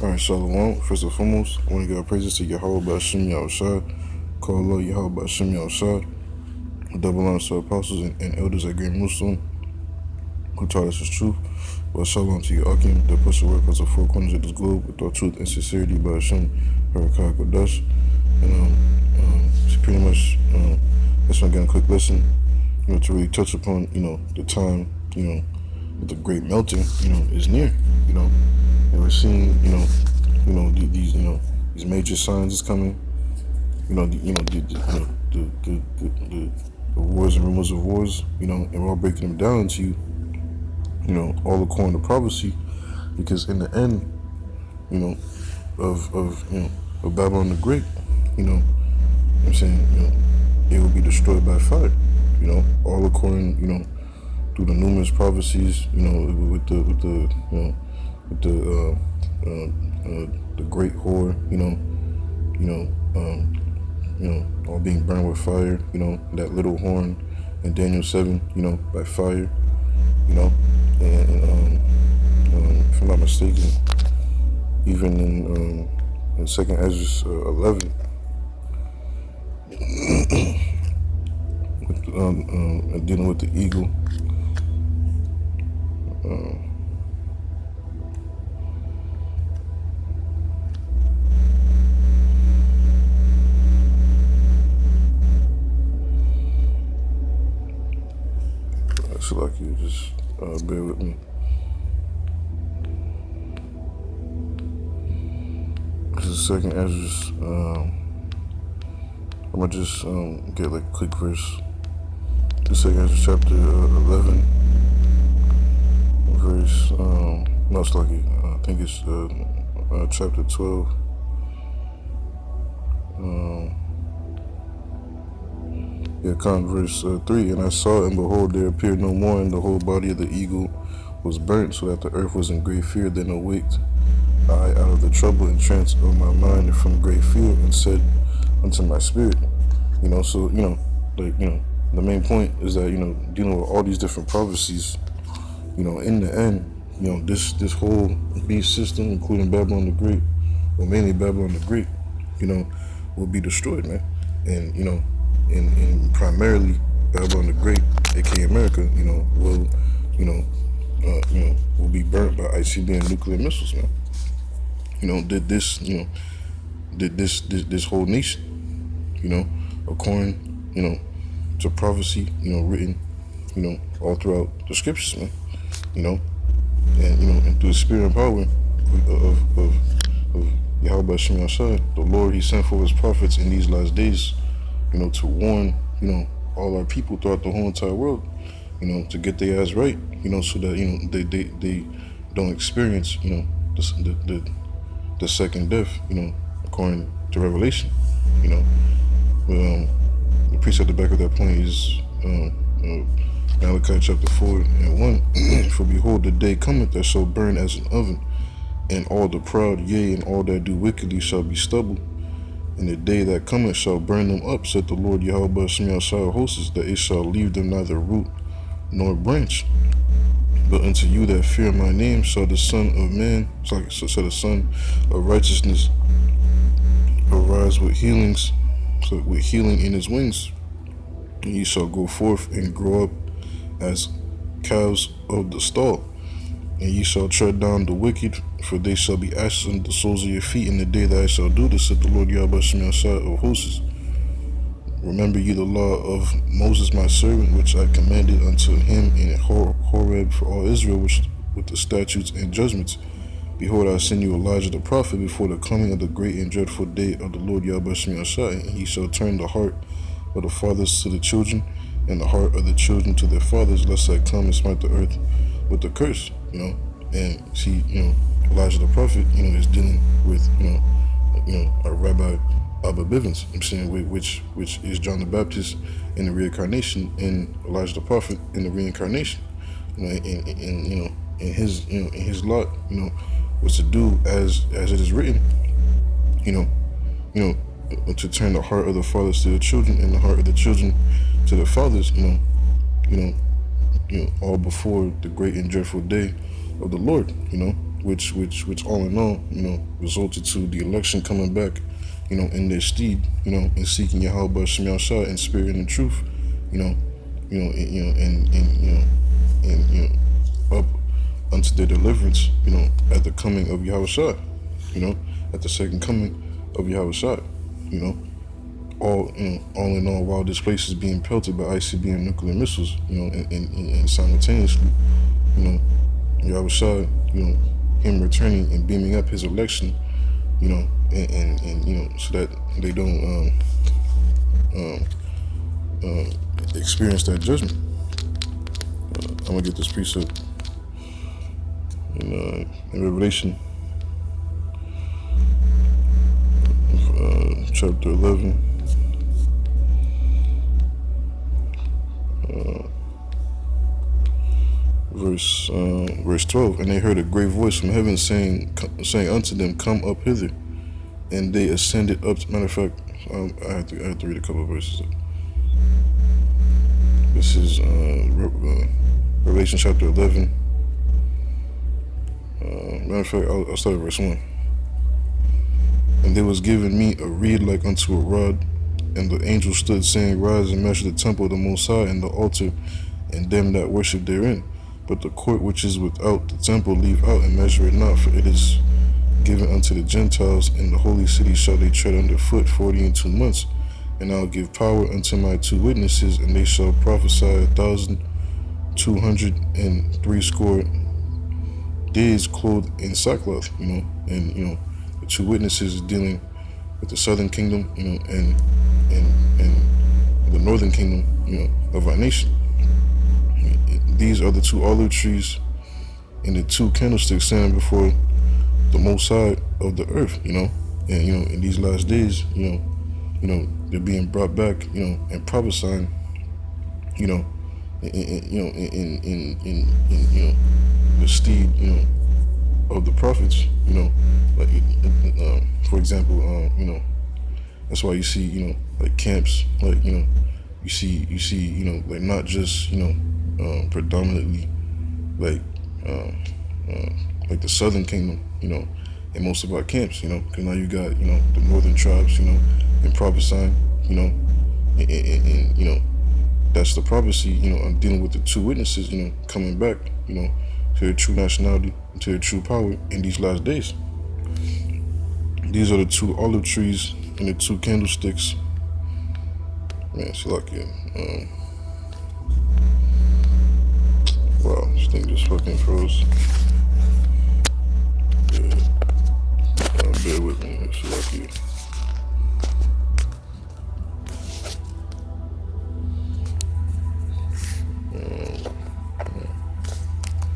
Alright, Shalom. First and foremost, I want to give our praises to Yahweh Ba'Shem Yahushua. Call Allah Yahweh Ba'Shem Yahushua. Double honors to apostles and elders at Great Muslim who taught us his truth. But shalom to you, Akim, that push the work across the four corners of this globe with all truth and sincerity by Hashem, Harakah Kodash. And it's pretty much, that's why I'm getting a quick lesson, to really touch upon, the time, that the great melting, is near, and we're seeing, these major signs is coming, the wars and rumors of wars, and we're all breaking them down to you, all according to prophecy, because in the end, of Babylon the Great, I'm saying, it will be destroyed by fire, all according, through the numerous prophecies, with the great whore, all being burned with fire, that little horn in Daniel 7, by fire, and if I'm not mistaken, even in 2nd Ezra 11, dealing with the eagle. So like you just bear with me. This is 2nd Ezra. I'm gonna just get like a quick verse. The 2nd Ezra chapter 11, verse most likely I think it's chapter 12. Verse 3. And I saw, and behold, there appeared no more, and the whole body of the eagle was burnt, so that the earth was in great fear. Then awaked I out of the trouble and trance of my mind, and from great fear, and said unto my spirit, the main point is that, dealing with all these different prophecies, in the end, this whole beast system, including Babylon the Great, or mainly Babylon the Great, will be destroyed, man. And, and primarily Babylon the Great, aka America, will be burnt by ICBM nuclear missiles, man. This whole nation, according, to prophecy, written, all throughout the scriptures, man, and through the spirit and power of Yahweh Ba'Shem Yahushua, the Lord, he sent for his prophets in these last days, to warn, all our people throughout the whole entire world, to get their ass right, so that, they don't experience, the second death, according to Revelation, the precept at the back of that point is Malachi chapter 4:1. For behold, the day cometh that shall burn as an oven, and all the proud, yea, and all that do wickedly shall be stubble. And the day that cometh shall burn them up, said the Lord Yahweh Ba'Shem Yahushua of hosts, that it shall leave them neither root nor branch. But unto you that fear my name shall the Son of Man, shall the Son of Righteousness arise with healing in his wings. And ye shall go forth and grow up as calves of the stall. And ye shall tread down the wicked, for they shall be ashes under the soles of your feet in the day that I shall do this, said the Lord Yahweh Ba'Shem Yahushua of hosts. Remember ye the law of Moses my servant, which I commanded unto him in Horeb for all Israel, which with the statutes and judgments. Behold, I send you Elijah the prophet before the coming of the great and dreadful day of the Lord Yahweh Ba'Shem Yahushua, and he shall turn the heart of the fathers to the children, and the heart of the children to their fathers, lest I come and smite the earth with a curse, And see, Elijah the prophet, is dealing with, a Rabbi Abba Bivens, I'm saying, which is John the Baptist in the reincarnation, and Elijah the prophet in the reincarnation, and in his lot, was to do as it is written, to turn the heart of the fathers to the children, and the heart of the children to the fathers, all before the great and dreadful day of the Lord, which all in all, resulted to the election coming back, in their steed, and seeking Yahweh Shem Yahshua in spirit and in truth, you know, and up unto their deliverance, at the coming of Yahweh, at the second coming of Yahweh, all in all, while this place is being pelted by ICB and nuclear missiles, and simultaneously, Yahweh, him returning and beaming up his election, and so that they don't experience that judgment. I'm gonna get this precept in Revelation, chapter 11. Verse 12, and they heard a great voice from heaven saying unto them, come up hither. And they ascended up. Matter of fact, I have to read a couple of verses. This is Revelation chapter 11. Matter of fact, I'll start at verse 1. And there was given me a reed like unto a rod, and the angel stood, saying, rise and measure the temple of the Most High, and the altar, and them that worship therein. But the court which is without the temple leave out, and measure it not, for it is given unto the Gentiles. In the holy city shall they tread under foot 40 and 2 months. And I'll give power unto my 2 witnesses, and they shall prophesy 1,260 days clothed in sackcloth. And the 2 witnesses is dealing with the southern kingdom, and the northern kingdom, of our nation. These are the 2 olive trees and the 2 candlesticks standing before the Most High of the earth, and in these last days, they're being brought back, and prophesying, in the steed, of the prophets, like, for example, that's why you see, like camps, like, you see, like not just, predominantly like the southern kingdom, in most of our camps, because now you got, the northern tribes, and prophesying, and that's the prophecy, I'm dealing with the 2 witnesses, coming back, to their true nationality, to their true power in these last days. These are the 2 olive trees and the 2 candlesticks. Man, it's lucky. Wow, this thing just fucking froze. Yeah. Bear with me, it's lucky.